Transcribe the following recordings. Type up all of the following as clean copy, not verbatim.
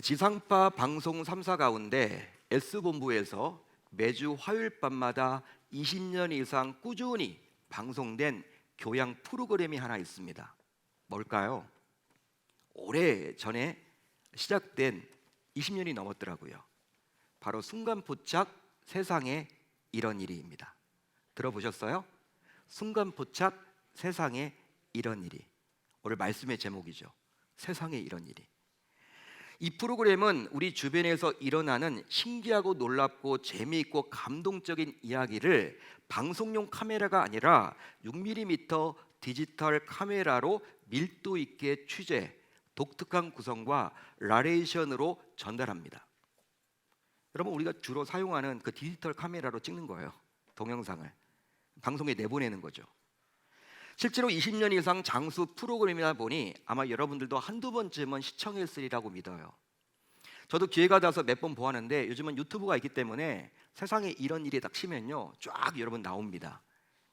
지상파 방송 3사 가운데 S본부에서 매주 화요일 밤마다 20년 이상 꾸준히 방송된 교양 프로그램이 하나 있습니다. 뭘까요? 오래 전에 시작된 20년이 넘었더라고요. 바로 순간포착 세상에 이런 일이입니다. 들어보셨어요? 순간포착 세상에 이런 일이. 오늘 말씀의 제목이죠. 세상에 이런 일이. 이 프로그램은 우리 주변에서 일어나는 신기하고 놀랍고 재미있고 감동적인 이야기를 방송용 카메라가 아니라 6mm 디지털 카메라로 밀도 있게 취재, 독특한 구성과 나레이션으로 전달합니다. 여러분, 우리가 주로 사용하는 그 디지털 카메라로 찍는 거예요. 동영상을 방송에 내보내는 거죠. 실제로 20년 이상 장수 프로그램이다 보니 아마 여러분들도 한두 번쯤은 시청했으리라고 믿어요. 저도 기회가 돼서 몇 번 보았는데 요즘은 유튜브가 있기 때문에 세상에 이런 일이 딱 치면요 쫙 여러분 나옵니다.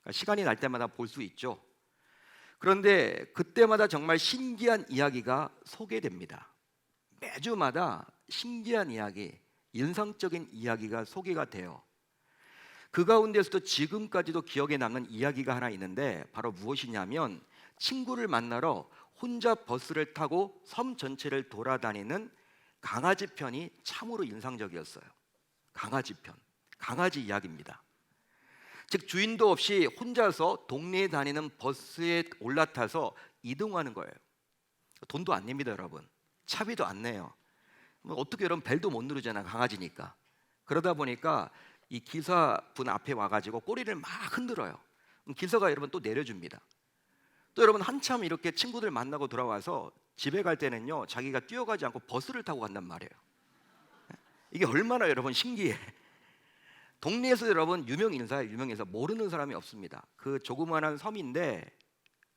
그러니까 시간이 날 때마다 볼 수 있죠. 그런데 그때마다 정말 신기한 이야기가 소개됩니다. 매주마다 신기한 이야기, 인상적인 이야기가 소개가 돼요. 그 가운데서도 지금까지도 기억에 남는 이야기가 하나 있는데 바로 무엇이냐면 친구를 만나러 혼자 버스를 타고 섬 전체를 돌아다니는 강아지 편이 참으로 인상적이었어요. 강아지 편, 강아지 이야기입니다. 즉 주인도 없이 혼자서 동네에 다니는 버스에 올라타서 이동하는 거예요. 돈도 안 냅니다, 여러분. 차비도 안 내요. 어떻게 여러분 벨도 못 누르잖아, 강아지니까. 그러다 보니까 이 기사분 앞에 와가지고 꼬리를 막 흔들어요. 기사가 여러분 또 내려줍니다. 또 여러분 한참 이렇게 친구들 만나고 돌아와서 집에 갈 때는요 자기가 뛰어가지 않고 버스를 타고 간단 말이에요. 이게 얼마나 여러분 신기해. 동네에서 여러분 유명 인사예요. 유명 인사 모르는 사람이 없습니다. 그 조그마한 섬인데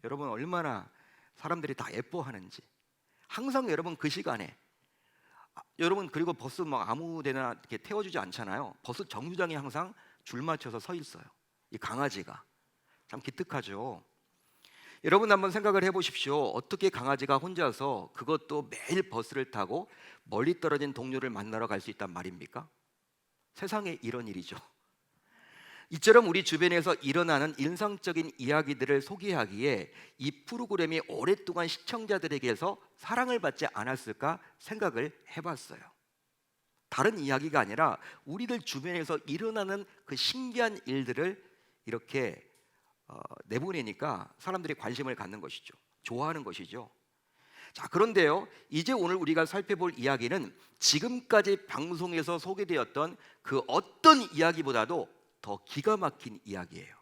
여러분 얼마나 사람들이 다 예뻐하는지. 항상 여러분 그 시간에 여러분 그리고 버스 막 아무데나 이렇게 태워주지 않잖아요. 버스 정류장에 항상 줄 맞춰서 서 있어요. 이 강아지가 참 기특하죠. 여러분 한번 생각을 해보십시오. 어떻게 강아지가 혼자서 그것도 매일 버스를 타고 멀리 떨어진 동료를 만나러 갈 수 있단 말입니까? 세상에 이런 일이죠. 이처럼 우리 주변에서 일어나는 인상적인 이야기들을 소개하기에 이 프로그램이 오랫동안 시청자들에게서 사랑을 받지 않았을까 생각을 해봤어요. 다른 이야기가 아니라 우리들 주변에서 일어나는 그 신기한 일들을 이렇게 내보내니까 사람들이 관심을 갖는 것이죠. 좋아하는 것이죠. 자, 그런데요, 이제 오늘 우리가 살펴볼 이야기는 지금까지 방송에서 소개되었던 그 어떤 이야기보다도 더 기가 막힌 이야기예요.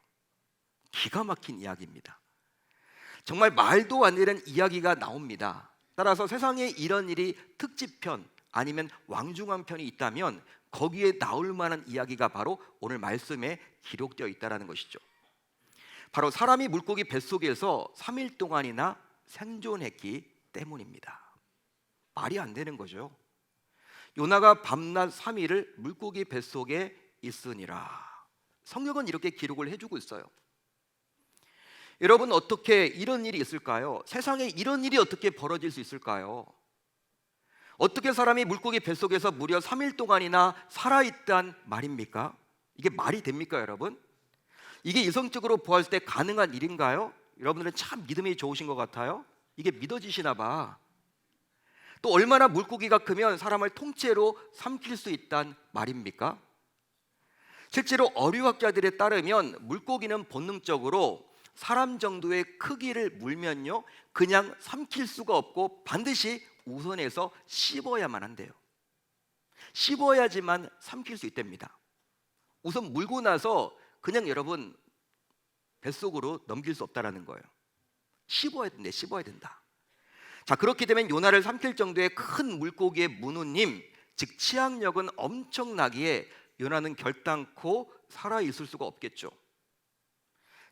기가 막힌 이야기입니다. 정말 말도 안 되는 이야기가 나옵니다. 따라서 세상에 이런 일이 특집편 아니면 왕중왕 편이 있다면 거기에 나올 만한 이야기가 바로 오늘 말씀에 기록되어 있다는 것이죠. 바로 사람이 물고기 뱃속에서 3일 동안이나 생존했기 때문입니다. 말이 안 되는 거죠. 요나가 밤낮 3일을 물고기 뱃속에 있으니라. 성경은 이렇게 기록을 해주고 있어요. 여러분 어떻게 이런 일이 있을까요? 세상에 이런 일이 어떻게 벌어질 수 있을까요? 어떻게 사람이 물고기 뱃속에서 무려 3일 동안이나 살아있단 말입니까? 이게 말이 됩니까, 여러분? 이게 이성적으로 보았을 때 가능한 일인가요? 여러분들은 참 믿음이 좋으신 것 같아요. 이게 믿어지시나 봐. 또 얼마나 물고기가 크면 사람을 통째로 삼킬 수 있단 말입니까? 실제로 어류학자들에 따르면 물고기는 본능적으로 사람 정도의 크기를 물면요 그냥 삼킬 수가 없고 반드시 우선해서 씹어야만 한대요. 씹어야지만 삼킬 수 있답니다. 우선 물고 나서 그냥 여러분 뱃속으로 넘길 수 없다라는 거예요. 씹어야 된대, 씹어야 된다. 자, 그렇게 되면 요나를 삼킬 정도의 큰 물고기의 문우님, 즉 치악력은 엄청나기에 요나는 결단코 살아 있을 수가 없겠죠.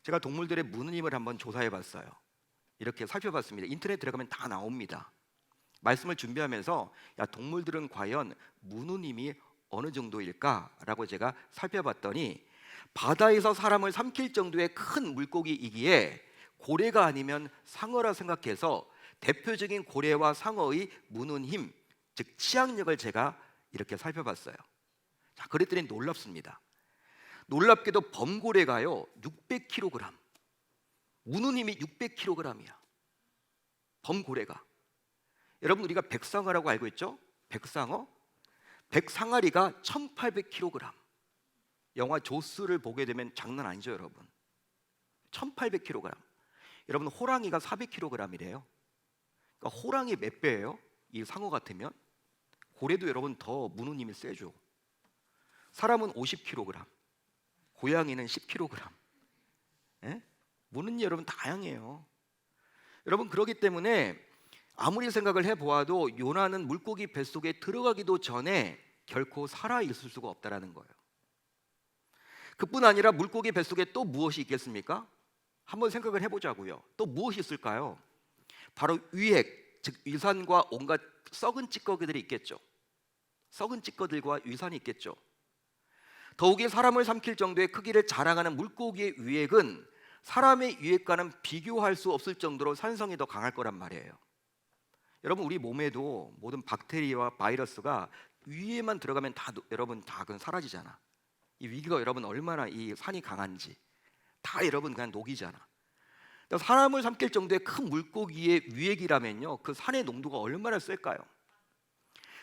제가 동물들의 문우님을 한번 조사해 봤어요. 이렇게 살펴봤습니다. 인터넷 들어가면 다 나옵니다. 말씀을 준비하면서 야, 동물들은 과연 문우님이 어느 정도일까라고 제가 살펴봤더니 바다에서 사람을 삼킬 정도의 큰 물고기이기에 고래가 아니면 상어라 생각해서 대표적인 고래와 상어의 무는 힘, 즉 치악력을 제가 이렇게 살펴봤어요. 자, 그랬더니 놀랍습니다. 놀랍게도 범고래가요 600kg, 문우님이 600kg이야. 범고래가. 여러분 우리가 백상어라고 알고 있죠? 백상어? 백상아리가 1800kg. 영화 조스를 보게 되면 장난 아니죠 여러분. 1800kg. 여러분 호랑이가 400kg이래요. 그러니까 호랑이 몇 배예요? 이 상어 같으면. 고래도 여러분 더 문우님이 세죠. 사람은 50kg, 고양이는 10kg. 예? 문우님 여러분 다양해요. 여러분 그렇기 때문에 아무리 생각을 해보아도 요나는 물고기 뱃속에 들어가기도 전에 결코 살아있을 수가 없다라는 거예요. 그뿐 아니라 물고기 뱃속에 또 무엇이 있겠습니까? 한번 생각을 해보자고요. 또 무엇이 있을까요? 바로 위액, 즉 위산과 온갖 썩은 찌꺼기들이 있겠죠. 썩은 찌꺼들과 위산이 있겠죠. 더욱이 사람을 삼킬 정도의 크기를 자랑하는 물고기의 위액은 사람의 위액과는 비교할 수 없을 정도로 산성이 더 강할 거란 말이에요. 여러분 우리 몸에도 모든 박테리아와 바이러스가 위에만 들어가면 다 여러분 다 그건 사라지잖아. 이 위기가 여러분 얼마나 이 산이 강한지 다 여러분 그냥 녹이잖아. 그러니까 사람을 삼킬 정도의 큰 물고기의 위액이라면요 그 산의 농도가 얼마나 셀까요?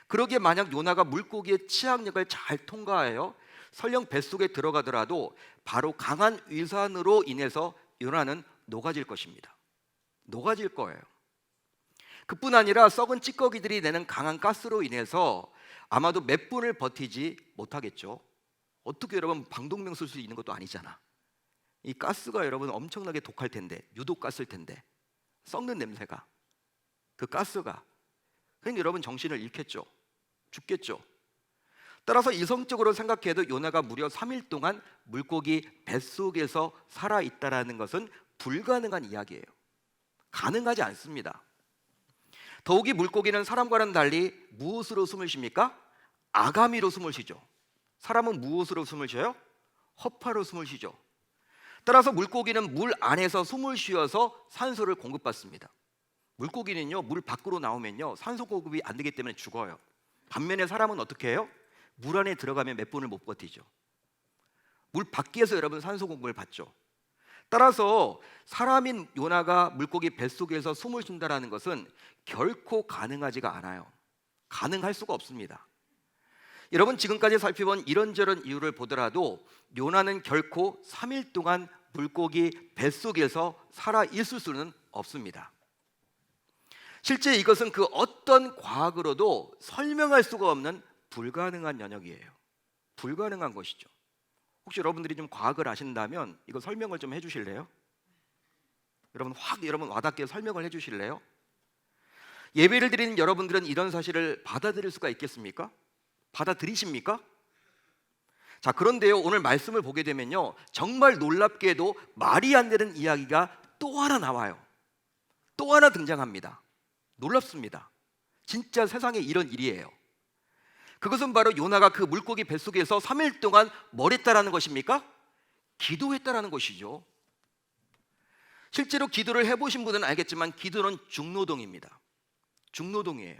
그러기에 만약 요나가 물고기의 치악력을 잘 통과하여 설령 뱃속에 들어가더라도 바로 강한 위산으로 인해서 요나는 녹아질 것입니다. 녹아질 거예요. 그뿐 아니라 썩은 찌꺼기들이 내는 강한 가스로 인해서 아마도 몇 분을 버티지 못하겠죠. 어떻게 여러분 방독면 쓸 수 있는 것도 아니잖아. 이 가스가 여러분 엄청나게 독할 텐데, 유독가스일 텐데, 썩는 냄새가, 그 가스가, 그러니까 여러분 정신을 잃겠죠. 죽겠죠. 따라서 이성적으로 생각해도 요나가 무려 3일 동안 물고기 뱃속에서 살아있다라는 것은 불가능한 이야기예요. 가능하지 않습니다. 더욱이 물고기는 사람과는 달리 무엇으로 숨을 쉽니까? 아가미로 숨을 쉬죠. 사람은 무엇으로 숨을 쉬어요? 허파로 숨을 쉬죠. 따라서 물고기는 물 안에서 숨을 쉬어서 산소를 공급받습니다. 물고기는요 물 밖으로 나오면요 산소 공급이 안 되기 때문에 죽어요. 반면에 사람은 어떻게 해요? 물 안에 들어가면 몇 분을 못 버티죠. 물 밖에서 여러분 산소 공급을 받죠. 따라서 사람인 요나가 물고기 뱃속에서 숨을 쉰다는 것은 결코 가능하지가 않아요. 가능할 수가 없습니다. 여러분 지금까지 살펴본 이런저런 이유를 보더라도 요나는 결코 3일 동안 물고기 뱃속에서 살아있을 수는 없습니다. 실제 이것은 그 어떤 과학으로도 설명할 수가 없는 불가능한 영역이에요. 불가능한 것이죠. 혹시 여러분들이 좀 과학을 아신다면 이거 설명을 좀 해주실래요? 여러분 와닿게 설명을 해주실래요? 예배를 드리는 여러분들은 이런 사실을 받아들일 수가 있겠습니까? 받아들이십니까? 자, 그런데요 오늘 말씀을 보게 되면요 정말 놀랍게도 말이 안 되는 이야기가 또 하나 나와요. 또 하나 등장합니다. 놀랍습니다. 진짜 세상에 이런 일이에요. 그것은 바로 요나가 그 물고기 뱃속에서 3일 동안 뭘 했다라는 것입니까? 기도했다라는 것이죠. 실제로 기도를 해보신 분은 알겠지만 기도는 중노동입니다. 중노동이에요.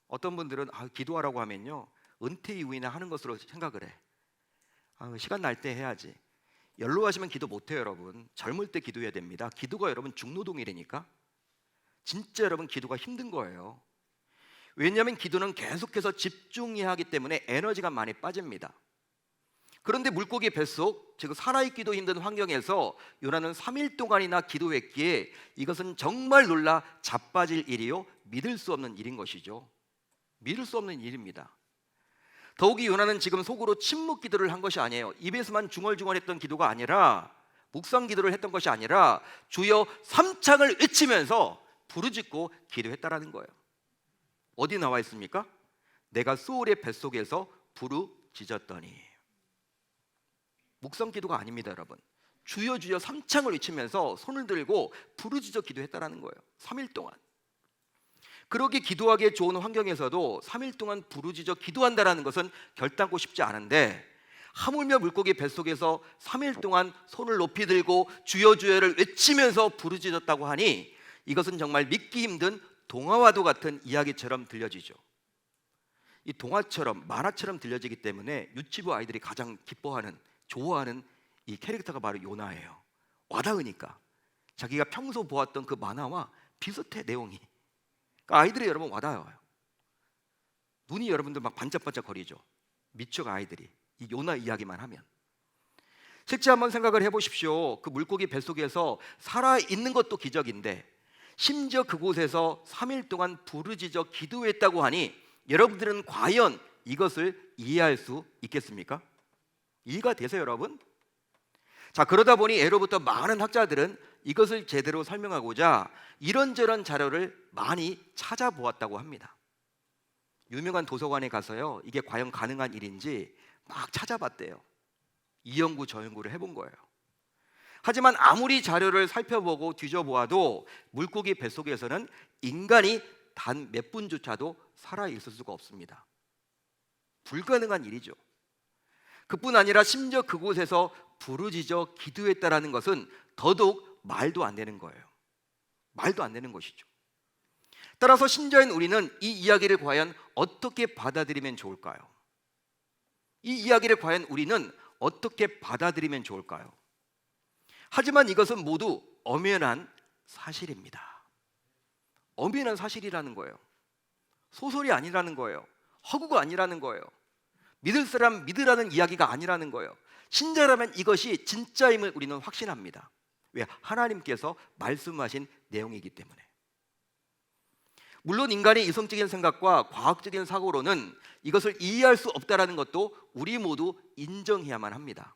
어떤 분들은 기도하라고 하면요 은퇴 이후이나 하는 것으로 생각을 해. 시간 날 때 해야지. 연로하시면 기도 못해요 여러분. 젊을 때 기도해야 됩니다. 기도가 여러분 중노동이라니까. 진짜 여러분 기도가 힘든 거예요. 왜냐하면 기도는 계속해서 집중해야 하기 때문에 에너지가 많이 빠집니다. 그런데 물고기 뱃속, 즉 살아있기도 힘든 환경에서 요나는 3일 동안이나 기도했기에 이것은 정말 놀라 자빠질 일이요 믿을 수 없는 일인 것이죠. 믿을 수 없는 일입니다. 더욱이 요나는 지금 속으로 침묵 기도를 한 것이 아니에요. 입에서만 중얼중얼했던 기도가 아니라 묵상 기도를 했던 것이 아니라 주여 삼창을 외치면서 부르짖고 기도했다라는 거예요. 어디 나와 있습니까? 내가 소울의 뱃속에서 부르짖었더니. 묵상 기도가 아닙니다 여러분. 주여 주여 삼창을 외치면서 손을 들고 부르짖어 기도했다라는 거예요. 3일 동안. 그러기 기도하기에 좋은 환경에서도 3일 동안 부르짖어 기도한다라는 것은 결단코 쉽지 않은데 하물며 물고기 뱃속에서 3일 동안 손을 높이 들고 주여 주여를 외치면서 부르짖었다고 하니 이것은 정말 믿기 힘든 동화와도 같은 이야기처럼 들려지죠. 이 동화처럼 만화처럼 들려지기 때문에 유치부 아이들이 가장 기뻐하는, 좋아하는 이 캐릭터가 바로 요나예요. 와닿으니까 자기가 평소 보았던 그 만화와 비슷해, 내용이. 그러니까 아이들이 여러분 와닿아요. 눈이 여러분들 막 반짝반짝 거리죠. 미쳐 아이들이 이 요나 이야기만 하면. 실제 한번 생각을 해보십시오. 그 물고기 뱃속에서 살아있는 것도 기적인데 심지어 그곳에서 3일 동안 부르짖어 기도했다고 하니 여러분들은 과연 이것을 이해할 수 있겠습니까? 이해가 되세요, 여러분? 자, 그러다 보니 예로부터 많은 학자들은 이것을 제대로 설명하고자 이런저런 자료를 많이 찾아보았다고 합니다. 유명한 도서관에 가서요, 이게 과연 가능한 일인지 막 찾아봤대요. 이 연구 저 연구를 해본 거예요. 하지만 아무리 자료를 살펴보고 뒤져보아도 물고기 뱃속에서는 인간이 단 몇 분조차도 살아있을 수가 없습니다. 불가능한 일이죠. 그뿐 아니라 심지어 그곳에서 부르짖어 기도했다라는 것은 더더욱 말도 안 되는 거예요. 말도 안 되는 것이죠. 따라서 신자인 우리는 이 이야기를 과연 어떻게 받아들이면 좋을까요? 이 이야기를 과연 우리는 어떻게 받아들이면 좋을까요? 하지만 이것은 모두 엄연한 사실입니다. 엄연한 사실이라는 거예요. 소설이 아니라는 거예요. 허구가 아니라는 거예요. 믿을 사람 믿으라는 이야기가 아니라는 거예요. 신자라면 이것이 진짜임을 우리는 확신합니다. 왜? 하나님께서 말씀하신 내용이기 때문에. 물론 인간의 이성적인 생각과 과학적인 사고로는 이것을 이해할 수 없다는 것도 우리 모두 인정해야만 합니다.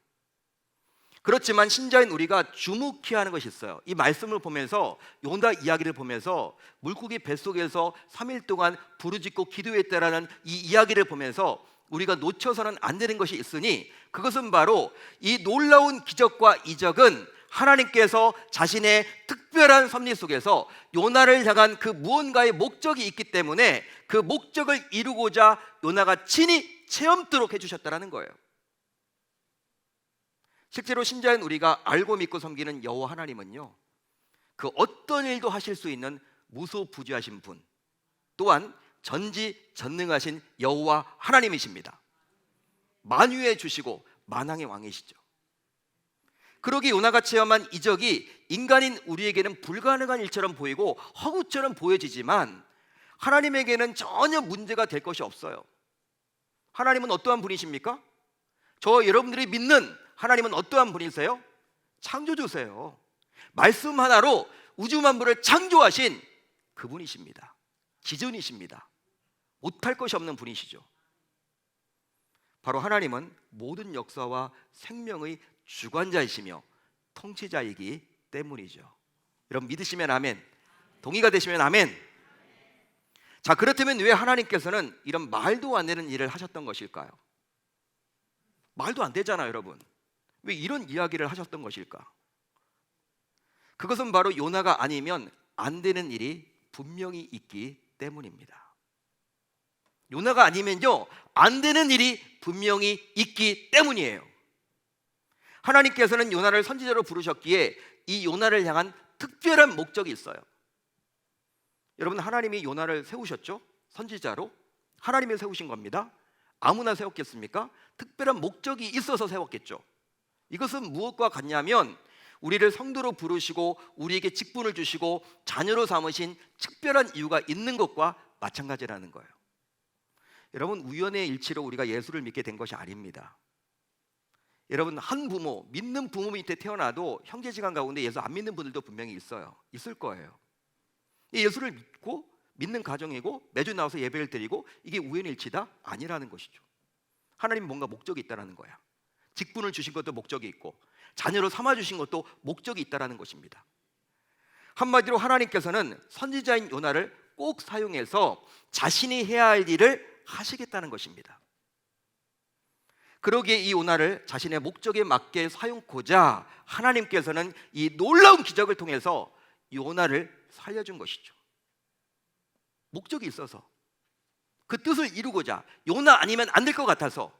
그렇지만 신자인 우리가 주목해야 하는 것이 있어요. 이 말씀을 보면서, 요나 이야기를 보면서 물고기 뱃속에서 3일 동안 부르짖고 기도했다라는 이 이야기를 보면서 우리가 놓쳐서는 안 되는 것이 있으니, 그것은 바로 이 놀라운 기적과 이적은 하나님께서 자신의 특별한 섭리 속에서 요나를 향한 그 무언가의 목적이 있기 때문에 그 목적을 이루고자 요나가 친히 체험토록 해주셨다는 거예요. 실제로 신자인 우리가 알고 믿고 섬기는 여호와 하나님은요, 그 어떤 일도 하실 수 있는 무소부지하신 분, 또한 전지전능하신 여호와 하나님이십니다. 만유의 주시고 만왕의 왕이시죠. 그러기 요나가 체험한 이적이 인간인 우리에게는 불가능한 일처럼 보이고 허구처럼 보여지지만 하나님에게는 전혀 문제가 될 것이 없어요. 하나님은 어떠한 분이십니까? 저 여러분들이 믿는 하나님은 어떠한 분이세요? 창조주세요. 말씀 하나로 우주 만물을 창조하신 그분이십니다. 기존이십니다. 못할 것이 없는 분이시죠. 바로 하나님은 모든 역사와 생명의 주관자이시며 통치자이기 때문이죠. 여러분 믿으시면 아멘, 동의가 되시면 아멘. 자, 그렇다면 왜 하나님께서는 이런 말도 안 되는 일을 하셨던 것일까요? 말도 안 되잖아요, 여러분. 왜 이런 이야기를 하셨던 것일까? 그것은 바로 요나가 아니면 안 되는 일이 분명히 있기 때문입니다. 요나가 아니면요, 안 되는 일이 분명히 있기 때문이에요. 하나님께서는 요나를 선지자로 부르셨기에 이 요나를 향한 특별한 목적이 있어요. 여러분, 하나님이 요나를 세우셨죠? 선지자로 하나님이 세우신 겁니다. 아무나 세웠겠습니까? 특별한 목적이 있어서 세웠겠죠. 이것은 무엇과 같냐면 우리를 성도로 부르시고 우리에게 직분을 주시고 자녀로 삼으신 특별한 이유가 있는 것과 마찬가지라는 거예요. 여러분, 우연의 일치로 우리가 예수를 믿게 된 것이 아닙니다. 여러분, 한 부모, 믿는 부모 밑에 태어나도 형제지간 가운데 예수 안 믿는 분들도 분명히 있을 거예요. 이 예수를 믿고 믿는 가정이고 매주 나와서 예배를 드리고 이게 우연의 일치다? 아니라는 것이죠. 하나님 뭔가 목적이 있다는 거야. 직분을 주신 것도 목적이 있고 자녀로 삼아주신 것도 목적이 있다는 것입니다. 한마디로 하나님께서는 선지자인 요나를 꼭 사용해서 자신이 해야 할 일을 하시겠다는 것입니다. 그러기에 이 요나를 자신의 목적에 맞게 사용하고자 하나님께서는 이 놀라운 기적을 통해서 요나를 살려준 것이죠. 목적이 있어서, 그 뜻을 이루고자, 요나 아니면 안 될 것 같아서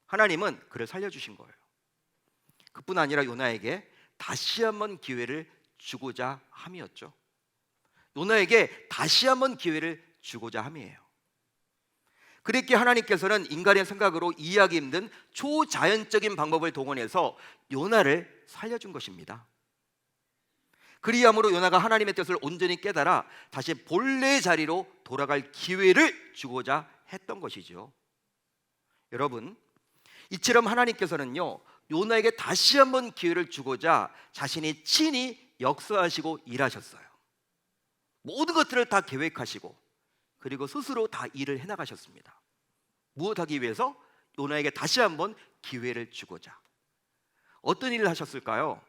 하나님은 그를 살려주신 거예요. 그뿐 아니라 요나에게 다시 한번 기회를 주고자 함이었죠. 요나에게 다시 한번 기회를 주고자 함이에요. 그랬기에 하나님께서는 인간의 생각으로 이해하기 힘든 초자연적인 방법을 동원해서 요나를 살려준 것입니다. 그리함으로 요나가 하나님의 뜻을 온전히 깨달아 다시 본래의 자리로 돌아갈 기회를 주고자 했던 것이죠. 여러분, 이처럼 하나님께서는요, 요나에게 다시 한번 기회를 주고자 자신이 친히 역사하시고 일하셨어요. 모든 것들을 다 계획하시고 그리고 스스로 다 일을 해나가셨습니다. 무엇하기 위해서? 요나에게 다시 한번 기회를 주고자. 어떤 일을 하셨을까요?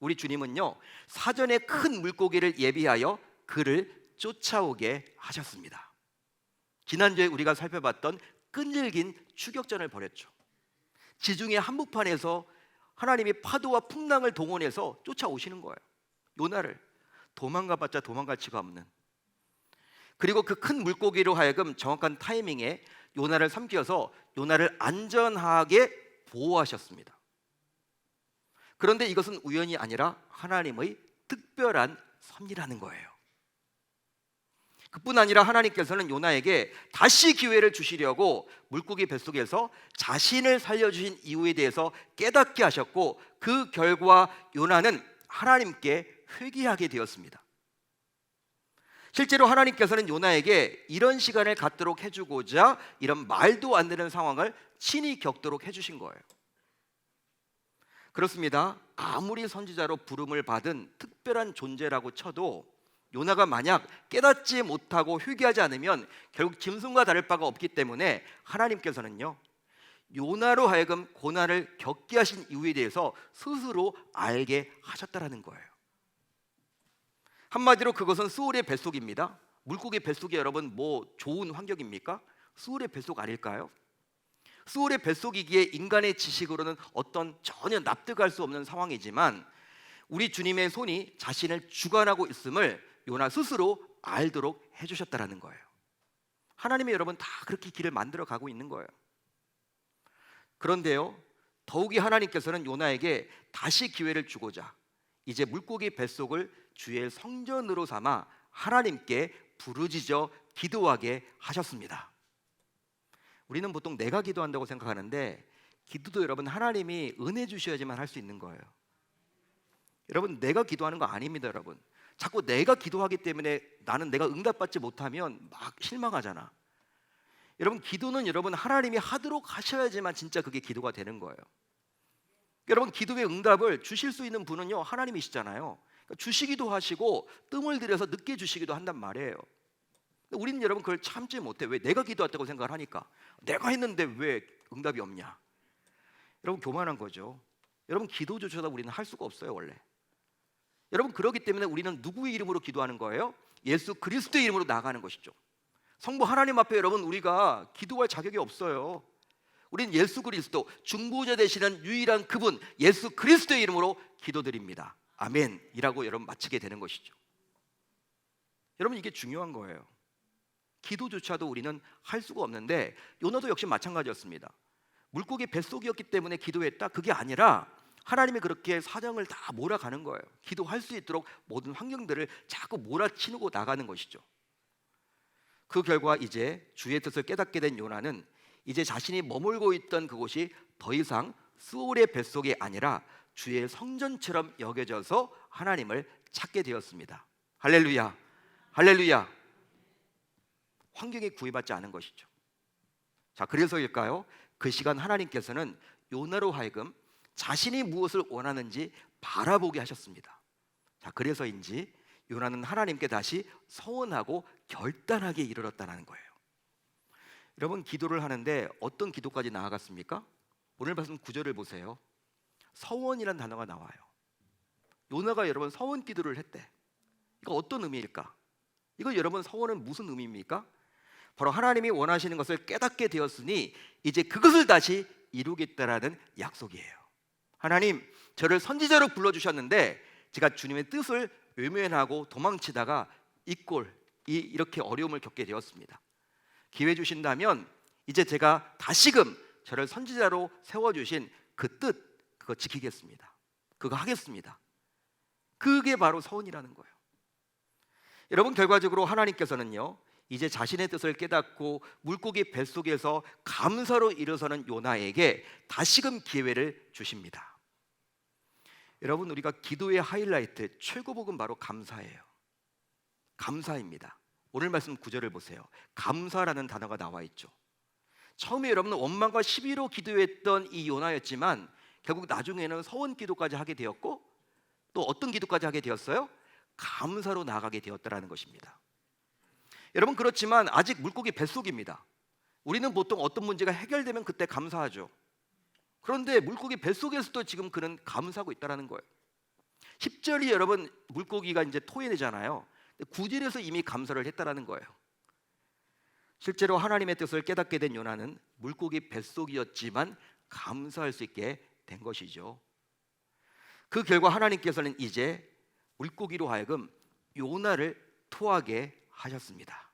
우리 주님은요, 사전에 큰 물고기를 예비하여 그를 쫓아오게 하셨습니다. 지난주에 우리가 살펴봤던 끈질긴 추격전을 벌였죠. 지중해 한복판에서 하나님이 파도와 풍랑을 동원해서 쫓아오시는 거예요. 요나를 도망가봤자 도망갈 치가 없는. 그리고 그 큰 물고기로 하여금 정확한 타이밍에 요나를 삼켜서 요나를 안전하게 보호하셨습니다. 그런데 이것은 우연이 아니라 하나님의 특별한 섭리라는 거예요. 그뿐 아니라 하나님께서는 요나에게 다시 기회를 주시려고 물고기 뱃속에서 자신을 살려주신 이유에 대해서 깨닫게 하셨고, 그 결과 요나는 하나님께 회개하게 되었습니다. 실제로 하나님께서는 요나에게 이런 시간을 갖도록 해주고자 이런 말도 안 되는 상황을 친히 겪도록 해주신 거예요. 그렇습니다. 아무리 선지자로 부름을 받은 특별한 존재라고 쳐도 요나가 만약 깨닫지 못하고 회개하지 않으면 결국 짐승과 다를 바가 없기 때문에 하나님께서는요, 요나로 하여금 고난을 겪게 하신 이유에 대해서 스스로 알게 하셨다라는 거예요. 한마디로 그것은 스올의 뱃속입니다. 물고기 뱃속이 여러분 뭐 좋은 환경입니까? 스올의 뱃속 아닐까요? 스올의 뱃속이기에 인간의 지식으로는 어떤 전혀 납득할 수 없는 상황이지만 우리 주님의 손이 자신을 주관하고 있음을 요나 스스로 알도록 해주셨다라는 거예요. 하나님이 여러분 다 그렇게 길을 만들어 가고 있는 거예요. 그런데요, 더욱이 하나님께서는 요나에게 다시 기회를 주고자 이제 물고기 뱃속을 주의 성전으로 삼아 하나님께 부르짖어 기도하게 하셨습니다. 우리는 보통 내가 기도한다고 생각하는데 기도도 여러분 하나님이 은혜 주셔야지만 할 수 있는 거예요. 여러분 내가 기도하는 거 아닙니다. 여러분 자꾸 내가 기도하기 때문에 나는 내가 응답받지 못하면 막 실망하잖아. 여러분 기도는 여러분 하나님이 하도록 하셔야지만 진짜 그게 기도가 되는 거예요. 여러분 기도의 응답을 주실 수 있는 분은요 하나님이시잖아요. 그러니까 주시기도 하시고 뜸을 들여서 늦게 주시기도 한단 말이에요. 우리는 여러분 그걸 참지 못해. 왜? 내가 기도했다고 생각을 하니까. 내가 했는데 왜 응답이 없냐? 여러분 교만한 거죠. 여러분 기도조차도 우리는 할 수가 없어요 원래. 여러분 그렇기 때문에 우리는 누구의 이름으로 기도하는 거예요? 예수 그리스도의 이름으로 나아가는 것이죠. 성부 하나님 앞에 여러분 우리가 기도할 자격이 없어요. 우리는 예수 그리스도 중보자 되시는 유일한 그분 예수 그리스도의 이름으로 기도드립니다. 아멘이라고 여러분 마치게 되는 것이죠. 여러분 이게 중요한 거예요. 기도조차도 우리는 할 수가 없는데 요나도 역시 마찬가지였습니다. 물고기 뱃속이었기 때문에 기도했다? 그게 아니라 하나님이 그렇게 사정을 다 몰아가는 거예요. 기도할 수 있도록 모든 환경들을 자꾸 몰아치고 나가는 것이죠. 그 결과 이제 주의 뜻을 깨닫게 된 요나는 이제 자신이 머물고 있던 그곳이 더 이상 스올의 뱃속이 아니라 주의 성전처럼 여겨져서 하나님을 찾게 되었습니다. 할렐루야, 할렐루야. 환경에 구애받지 않은 것이죠. 자, 그래서일까요? 그 시간 하나님께서는 요나로 하여금 자신이 무엇을 원하는지 바라보게 하셨습니다. 자, 그래서인지 요나는 하나님께 다시 서원하고 결단하게 이르렀다는 거예요. 여러분 기도를 하는데 어떤 기도까지 나아갔습니까? 오늘 말씀 9절을 보세요. 서원이라는 단어가 나와요. 요나가 여러분 서원 기도를 했대. 이거 어떤 의미일까? 이거 여러분 서원은 무슨 의미입니까? 바로 하나님이 원하시는 것을 깨닫게 되었으니 이제 그것을 다시 이루겠다라는 약속이에요. 하나님, 저를 선지자로 불러주셨는데 제가 주님의 뜻을 외면하고 도망치다가 이렇게 어려움을 겪게 되었습니다. 기회 주신다면 이제 제가 다시금 저를 선지자로 세워주신 그 뜻, 그거 지키겠습니다. 그거 하겠습니다. 그게 바로 서원이라는 거예요. 여러분 결과적으로 하나님께서는요 이제 자신의 뜻을 깨닫고 물고기 뱃속에서 감사로 일어서는 요나에게 다시금 기회를 주십니다. 여러분, 우리가 기도의 하이라이트 최고복은 바로 감사예요. 감사입니다. 오늘 말씀 9절을 보세요. 감사라는 단어가 나와 있죠. 처음에 여러분은 원망과 시비로 기도했던 이 요나였지만 결국 나중에는 서원 기도까지 하게 되었고, 또 어떤 기도까지 하게 되었어요? 감사로 나아가게 되었다라는 것입니다. 여러분, 그렇지만 아직 물고기 뱃속입니다. 우리는 보통 어떤 문제가 해결되면 그때 감사하죠. 그런데 물고기 뱃속에서도 지금 그는 감사하고 있다는 거예요. 10절이 여러분 물고기가 이제 토해내잖아요. 9절에서 이미 감사를 했다는 거예요. 실제로 하나님의 뜻을 깨닫게 된 요나는 물고기 뱃속이었지만 감사할 수 있게 된 것이죠. 그 결과 하나님께서는 이제 물고기로 하여금 요나를 토하게 하셨습니다.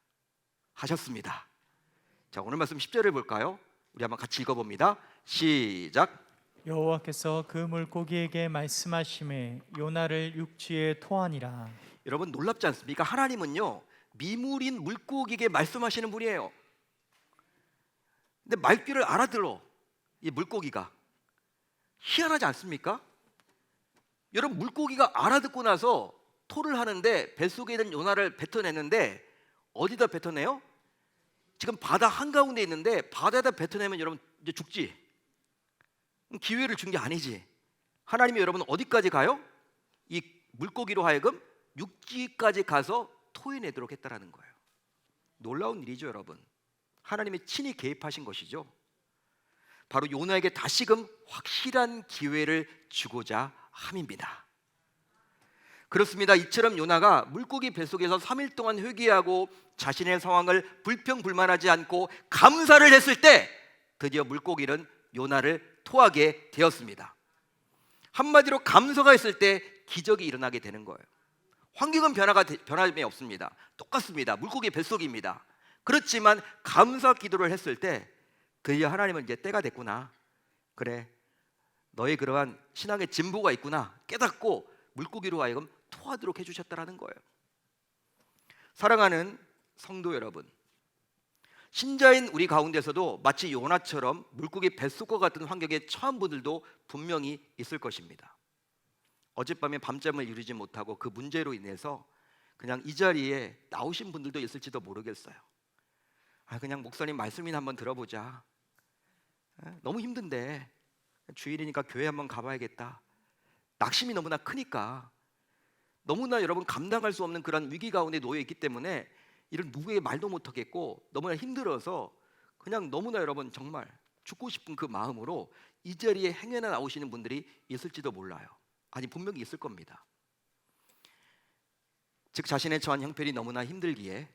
자, 오늘 말씀 10절을 볼까요? 우리 한번 같이 읽어봅니다. 시작. 여호와께서 그 물고기에게 말씀하시매 요나를 육지에 토하니라. 여러분, 놀랍지 않습니까? 하나님은요, 미물인 물고기에게 말씀하시는 분이에요. 근데 말귀를 알아들어, 이 물고기가. 희한하지 않습니까? 여러분, 물고기가 알아듣고 나서 토를 하는데 뱃속에 있는 요나를 뱉어내는데, 어디다 뱉어내요? 지금 바다 한가운데 있는데 바다에다 뱉어내면 여러분 이제 죽지. 기회를 준 게 아니지. 하나님이 여러분 어디까지 가요? 이 물고기로 하여금 육지까지 가서 토해내도록 했다라는 거예요. 놀라운 일이죠, 여러분. 하나님이 친히 개입하신 것이죠. 바로 요나에게 다시금 확실한 기회를 주고자 함입니다. 그렇습니다. 이처럼 요나가 물고기 뱃속에서 3일 동안 회개하고 자신의 상황을 불평불만하지 않고 감사를 했을 때 드디어 물고기는 요나를 토하게 되었습니다. 한마디로 감사가 있을 때 기적이 일어나게 되는 거예요. 환경은 변함이 없습니다. 똑같습니다. 물고기 뱃속입니다. 그렇지만 감사 기도를 했을 때 드디어 하나님은 이제 때가 됐구나. 그래, 너의 그러한 신앙의 진보가 있구나 깨닫고 물고기로 하여금 토하도록 해주셨다라는 거예요. 사랑하는 성도 여러분, 신자인 우리 가운데서도 마치 요나처럼 물고기 뱃속과 같은 환경에 처한 분들도 분명히 있을 것입니다. 어젯밤에 밤잠을 이루지 못하고 그 문제로 인해서 그냥 이 자리에 나오신 분들도 있을지도 모르겠어요. 그냥 목사님 말씀이나 한번 들어보자. 너무 힘든데 주일이니까 교회 한번 가봐야겠다. 낙심이 너무나 크니까, 너무나 여러분 감당할 수 없는 그런 위기 가운데 놓여 있기 때문에 이런 누구의 말도 못하겠고 너무나 힘들어서 그냥 너무나 여러분 정말 죽고 싶은 그 마음으로 이 자리에 행여나 나오시는 분들이 있을지도 몰라요. 아니, 분명히 있을 겁니다. 즉 자신의 처한 형편이 너무나 힘들기에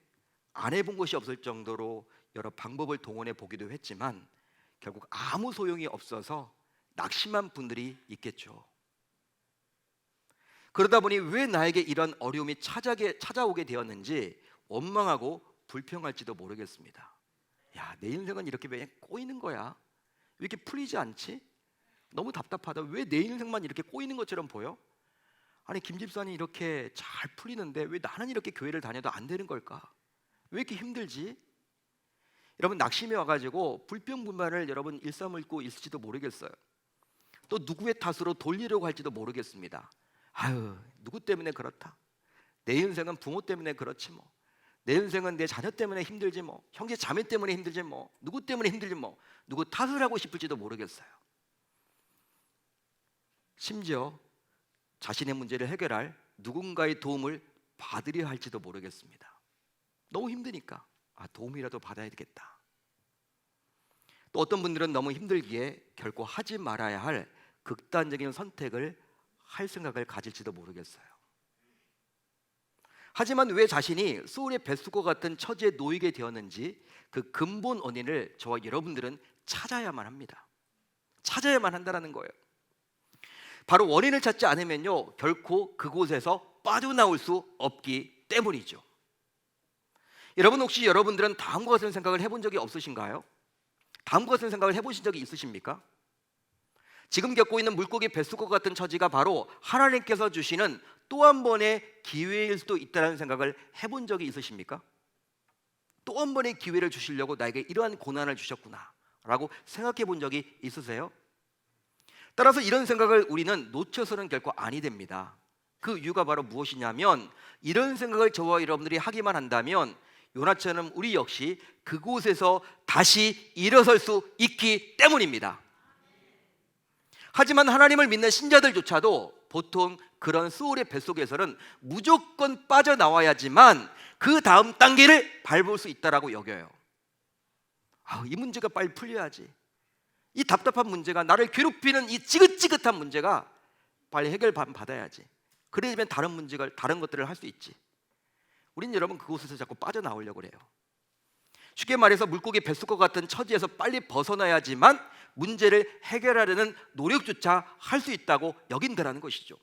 안 해본 것이 없을 정도로 여러 방법을 동원해 보기도 했지만 결국 아무 소용이 없어서 낙심한 분들이 있겠죠. 그러다 보니 왜 나에게 이런 어려움이 찾아오게 되었는지 원망하고 불평할지도 모르겠습니다. 야, 내 인생은 이렇게 왜 꼬이는 거야? 왜 이렇게 풀리지 않지? 너무 답답하다. 왜 내 인생만 이렇게 꼬이는 것처럼 보여? 아니, 김 집사님 이렇게 잘 풀리는데 왜 나는 이렇게 교회를 다녀도 안 되는 걸까? 왜 이렇게 힘들지? 여러분, 낙심이 와가지고 불평불만을 여러분 일삼을고 있을지도 모르겠어요. 또 누구의 탓으로 돌리려고 할지도 모르겠습니다. 아유, 누구 때문에 그렇다. 내 인생은 부모 때문에 그렇지 뭐. 내 인생은 내 자녀 때문에 힘들지 뭐. 형제 자매 때문에 힘들지 뭐. 누구 때문에 힘들지 뭐. 누구 탓을 하고 싶을지도 모르겠어요. 심지어 자신의 문제를 해결할 누군가의 도움을 받으려 할지도 모르겠습니다. 너무 힘드니까 도움이라도 받아야 되겠다. 또 어떤 분들은 너무 힘들기에 결코 하지 말아야 할 극단적인 선택을 할 생각을 가질지도 모르겠어요. 하지만 왜 자신이 소울의 뱃속과 같은 처지에 놓이게 되었는지 그 근본 원인을 저와 여러분들은 찾아야만 합니다. 찾아야만 한다는 거예요. 바로 원인을 찾지 않으면요 결코 그곳에서 빠져나올 수 없기 때문이죠. 여러분, 혹시 여러분들은 다음과 같은 생각을 해본 적이 없으신가요? 다음과 같은 생각을 해보신 적이 있으십니까? 지금 겪고 있는 물고기 뱃속과 같은 처지가 바로 하나님께서 주시는 또 한 번의 기회일 수도 있다는 생각을 해본 적이 있으십니까? 또 한 번의 기회를 주시려고 나에게 이러한 고난을 주셨구나 라고 생각해 본 적이 있으세요? 따라서 이런 생각을 우리는 놓쳐서는 결코 아니 됩니다. 그 이유가 바로 무엇이냐면, 이런 생각을 저와 여러분들이 하기만 한다면 요나처럼 우리 역시 그곳에서 다시 일어설 수 있기 때문입니다. 하지만 하나님을 믿는 신자들조차도 보통 그런 수월의 뱃속에서는 무조건 빠져나와야지만 그 다음 단계를 밟을 수 있다라고 여겨요. 이 문제가 빨리 풀려야지. 이 답답한 문제가, 나를 괴롭히는 이 지긋지긋한 문제가 빨리 해결받아야지. 그래야면 다른 것들을 할 수 있지. 우린 여러분 그곳에서 자꾸 빠져나오려고 그래요. 쉽게 말해서 물고기 뱃속과 같은 처지에서 빨리 벗어나야지만 문제를 해결하려는 노력조차 할 수 있다고 여긴다라는 것이죠.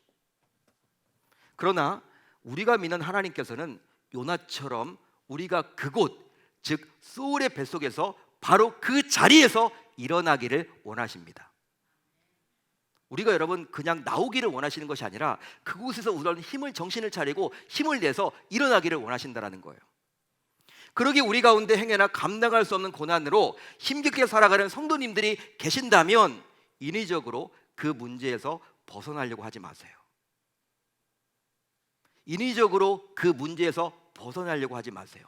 그러나 우리가 믿는 하나님께서는 요나처럼 우리가 그곳, 즉 소울의 뱃속에서 바로 그 자리에서 일어나기를 원하십니다. 우리가 여러분 그냥 나오기를 원하시는 것이 아니라 그곳에서 우선 정신을 차리고 힘을 내서 일어나기를 원하신다는 거예요. 그러기 우리 가운데 행여나 감당할 수 없는 고난으로 힘겹게 살아가는 성도님들이 계신다면 인위적으로 그 문제에서 벗어나려고 하지 마세요. 인위적으로 그 문제에서 벗어나려고 하지 마세요.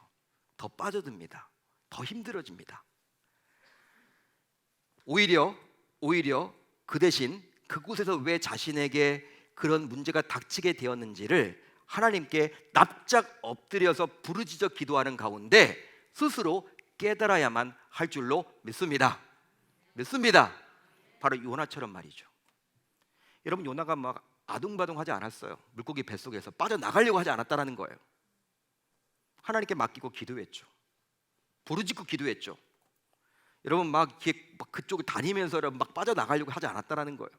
더 빠져듭니다. 더 힘들어집니다. 오히려 그 대신 그곳에서 왜 자신에게 그런 문제가 닥치게 되었는지를 하나님께 납작 엎드려서 부르짖어 기도하는 가운데 스스로 깨달아야만 할 줄로 믿습니다. 바로 요나처럼 말이죠. 여러분, 요나가 막 아둥바둥하지 않았어요. 물고기 뱃속에서 빠져나가려고 하지 않았다는 거예요. 하나님께 맡기고 기도했죠. 부르짖고 기도했죠. 여러분 막 그쪽을 다니면서 막 빠져나가려고 하지 않았다는 거예요.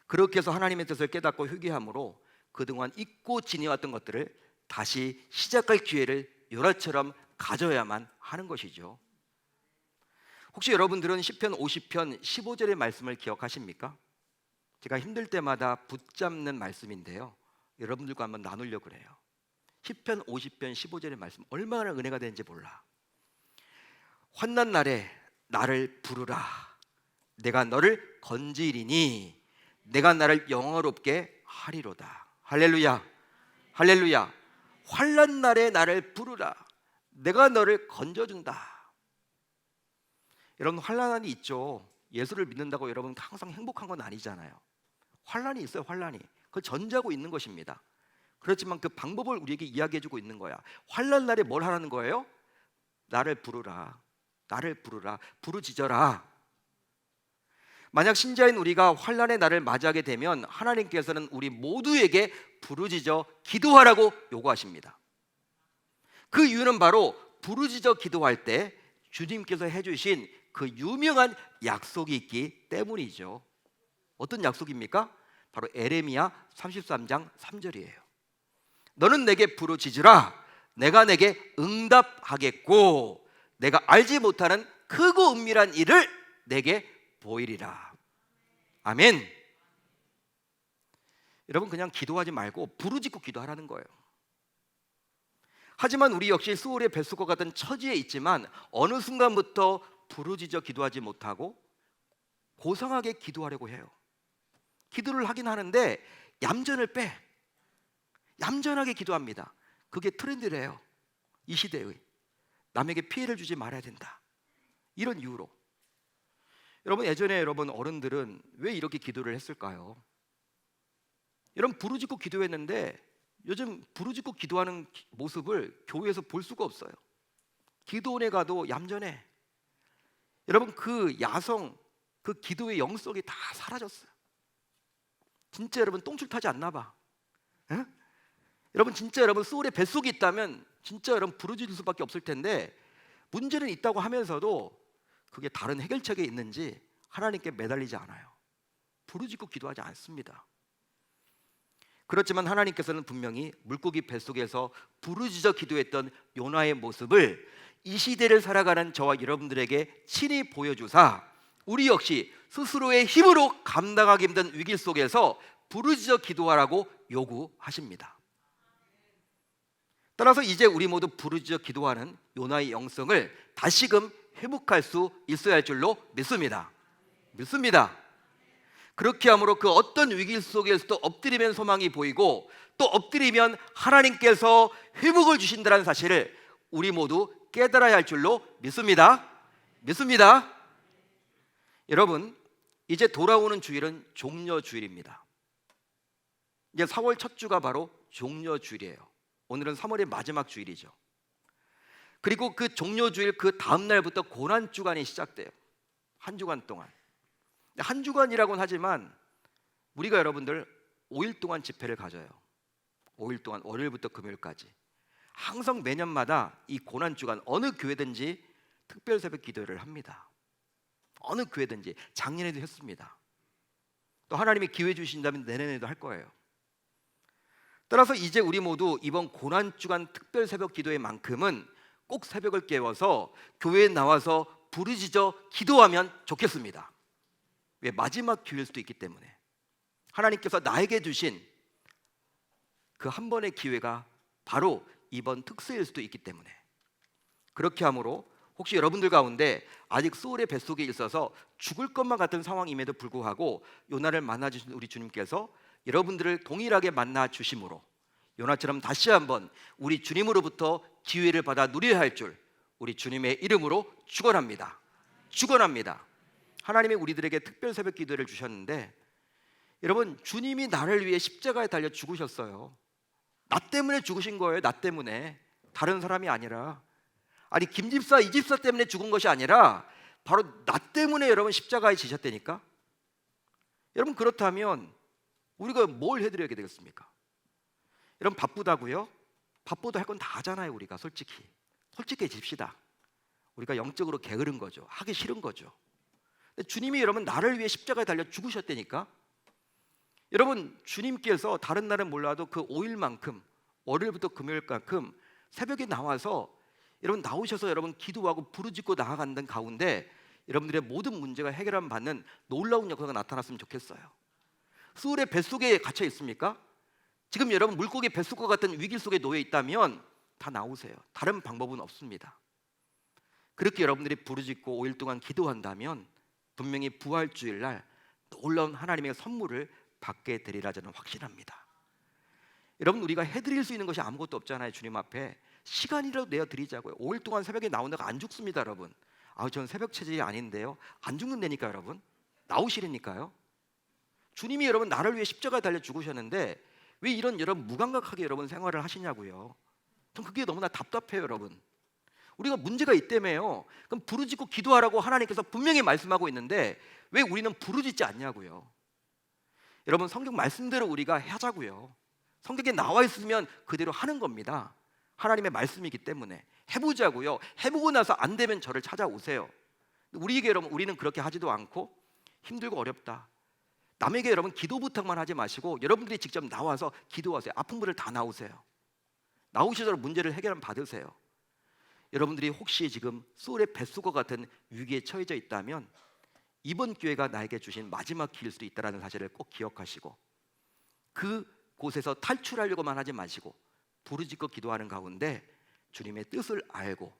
그렇게 해서 하나님의 뜻을 깨닫고 회개함으로 그동안 잊고 지내왔던 것들을 다시 시작할 기회를 요나처럼 가져야만 하는 것이죠. 혹시 여러분들은 시편 50편 15절의 말씀을 기억하십니까? 제가 힘들 때마다 붙잡는 말씀인데요, 여러분들과 한번 나누려고 그래요. 시편 50편 15절의 말씀, 얼마나 은혜가 되는지 몰라. 환난 날에 나를 부르라. 내가 너를 건지리니 내가 나를 영화롭게 하리로다. 할렐루야. 할렐루야. 환난 날에 나를 부르라. 내가 너를 건져준다. 여러분, 환난이 있죠. 예수를 믿는다고 여러분 항상 행복한 건 아니잖아요. 환난이 있어요. 환난이. 그걸 전제하고 있는 것입니다. 그렇지만 그 방법을 우리에게 이야기해주고 있는 거야. 환난 날에 뭘 하라는 거예요? 나를 부르라. 나를 부르라. 부르짖어라. 만약 신자인 우리가 환난의 날을 맞이하게 되면 하나님께서는 우리 모두에게 부르짖어 기도하라고 요구하십니다. 그 이유는 바로 부르짖어 기도할 때 주님께서 해주신 그 유명한 약속이 있기 때문이죠. 어떤 약속입니까? 바로 에레미야 33장 3절이에요. 너는 내게 부르짖으라. 내가 내게 응답하겠고 내가 알지 못하는 크고 은밀한 일을 내게 보이리라. 아멘. 여러분, 그냥 기도하지 말고 부르짖고 기도하라는 거예요. 하지만 우리 역시 수월의 뱃속과 같은 처지에 있지만 어느 순간부터 부르짖어 기도하지 못하고 고상하게 기도하려고 해요. 기도를 하긴 하는데 얌전을 빼. 얌전하게 기도합니다. 그게 트렌드래요. 이 시대의. 남에게 피해를 주지 말아야 된다. 이런 이유로. 여러분, 예전에 여러분 어른들은 왜 이렇게 기도를 했을까요? 여러분, 부르짖고 기도했는데 요즘 부르짖고 기도하는 모습을 교회에서 볼 수가 없어요. 기도원에 가도 얌전해. 여러분, 그 야성, 그 기도의 영성이 다 사라졌어요. 진짜 여러분 똥줄 타지 않나 봐. 에? 여러분, 진짜 여러분 소울의 뱃속이 있다면 진짜 여러분 부르짖을 수밖에 없을 텐데 문제는 있다고 하면서도 그게 다른 해결책에 있는지 하나님께 매달리지 않아요. 부르짖고 기도하지 않습니다. 그렇지만 하나님께서는 분명히 물고기 뱃속에서 부르짖어 기도했던 요나의 모습을 이 시대를 살아가는 저와 여러분들에게 친히 보여주사 우리 역시 스스로의 힘으로 감당하기 힘든 위기 속에서 부르짖어 기도하라고 요구하십니다. 따라서 이제 우리 모두 부르짖어 기도하는 요나의 영성을 다시금 회복할 수 있어야 할 줄로 믿습니다. 믿습니다. 그렇게 함으로 그 어떤 위기 속에서도 엎드리면 소망이 보이고 또 엎드리면 하나님께서 회복을 주신다는 사실을 우리 모두 깨달아야 할 줄로 믿습니다. 믿습니다. 여러분, 이제 돌아오는 주일은 종려 주일입니다. 이제 4월 첫 주가 바로 종려 주일이에요. 오늘은 3월의 마지막 주일이죠. 그리고 그 종려 주일 그 다음 날부터 고난 주간이 시작돼요. 한 주간 동안. 한 주간이라고는 하지만 우리가 여러분들 5일 동안 집회를 가져요. 5일 동안 월요일부터 금요일까지. 항상 매년마다 이 고난 주간 어느 교회든지 특별 새벽 기도를 합니다. 어느 교회든지 작년에도 했습니다. 또 하나님이 기회 주신다면 내년에도 할 거예요. 따라서 이제 우리 모두 이번 고난 주간 특별 새벽 기도의 만큼은 꼭 새벽을 깨워서 교회에 나와서 부르짖어 기도하면 좋겠습니다. 왜? 마지막 기회일 수도 있기 때문에. 하나님께서 나에게 주신 그 한 번의 기회가 바로 이번 특세일 수도 있기 때문에. 그렇게 함으로 혹시 여러분들 가운데 아직 소울의 뱃속에 있어서 죽을 것만 같은 상황임에도 불구하고 요나를 만나 주신 우리 주님께서 여러분들을 동일하게 만나 주심으로 요나처럼 다시 한번 우리 주님으로부터 기회를 받아 누려야 할 줄 우리 주님의 이름으로 축원합니다. 축원합니다. 하나님이 우리들에게 특별 새벽 기도를 주셨는데 여러분, 주님이 나를 위해 십자가에 달려 죽으셨어요. 나 때문에 죽으신 거예요. 나 때문에. 다른 사람이 아니라. 아니, 김 집사, 이 집사 때문에 죽은 것이 아니라 바로 나 때문에 여러분 십자가에 지셨다니까. 여러분, 그렇다면 우리가 뭘 해드려야 되겠습니까? 여러분, 바쁘다고요? 바쁘도 할 건 다 하잖아요. 우리가 솔직해집시다. 우리가 영적으로 게으른 거죠. 하기 싫은 거죠. 근데 주님이 여러분 나를 위해 십자가에 달려 죽으셨다니까. 여러분, 주님께서 다른 날은 몰라도 그 5일만큼 월요일부터 금요일만큼 새벽에 나와서 여러분 나오셔서 여러분 기도하고 부르짖고 나아가는 가운데 여러분들의 모든 문제가 해결함 받는 놀라운 역사가 나타났으면 좋겠어요. 수울의 뱃속에 갇혀 있습니까? 지금 여러분 물고기 뱃속과 같은 위기 속에 놓여 있다면 다 나오세요. 다른 방법은 없습니다. 그렇게 여러분들이 부르짖고 5일 동안 기도한다면 분명히 부활주일 날 놀라운 하나님의 선물을 받게 되리라 저는 확신합니다. 여러분, 우리가 해드릴 수 있는 것이 아무것도 없잖아요. 주님 앞에 시간이라도 내어드리자고요. 5일 동안 새벽에 나온다고 안 죽습니다. 여러분, 저는 새벽 체질이 아닌데요. 안 죽는다니까. 여러분, 나오시려니까요. 주님이 여러분 나를 위해 십자가에 달려 죽으셨는데 왜 이런 여러분 무감각하게 여러분 생활을 하시냐고요. 전 그게 너무나 답답해요. 여러분, 우리가 문제가 있다며요. 그럼 부르짖고 기도하라고 하나님께서 분명히 말씀하고 있는데 왜 우리는 부르짖지 않냐고요. 여러분, 성경 말씀대로 우리가 하자고요. 성경에 나와 있으면 그대로 하는 겁니다. 하나님의 말씀이기 때문에 해보자고요. 해보고 나서 안 되면 저를 찾아오세요. 우리에게 여러분, 우리는 그렇게 하지도 않고 힘들고 어렵다, 남에게 여러분 기도 부탁만 하지 마시고 여러분들이 직접 나와서 기도하세요. 아픈 분들 다 나오세요. 나오셔서 문제를 해결 받으세요. 여러분들이 혹시 지금 소울의 뱃속과 같은 위기에 처해져 있다면 이번 기회가 나에게 주신 마지막 기회일 수도 있다는 사실을 꼭 기억하시고 그 곳에서 탈출하려고만 하지 마시고 부르짖고 기도하는 가운데 주님의 뜻을 알고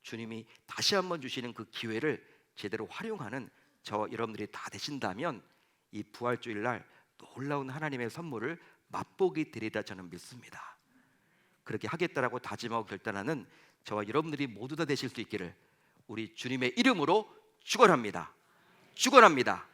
주님이 다시 한번 주시는 그 기회를 제대로 활용하는 저와 여러분들이 다 되신다면 이 부활주일 날 놀라운 하나님의 선물을 맛보게 되리라 저는 믿습니다. 그렇게 하겠다라고 다짐하고 결단하는 저와 여러분들이 모두 다 되실 수 있기를 우리 주님의 이름으로 축원합니다. 축원합니다.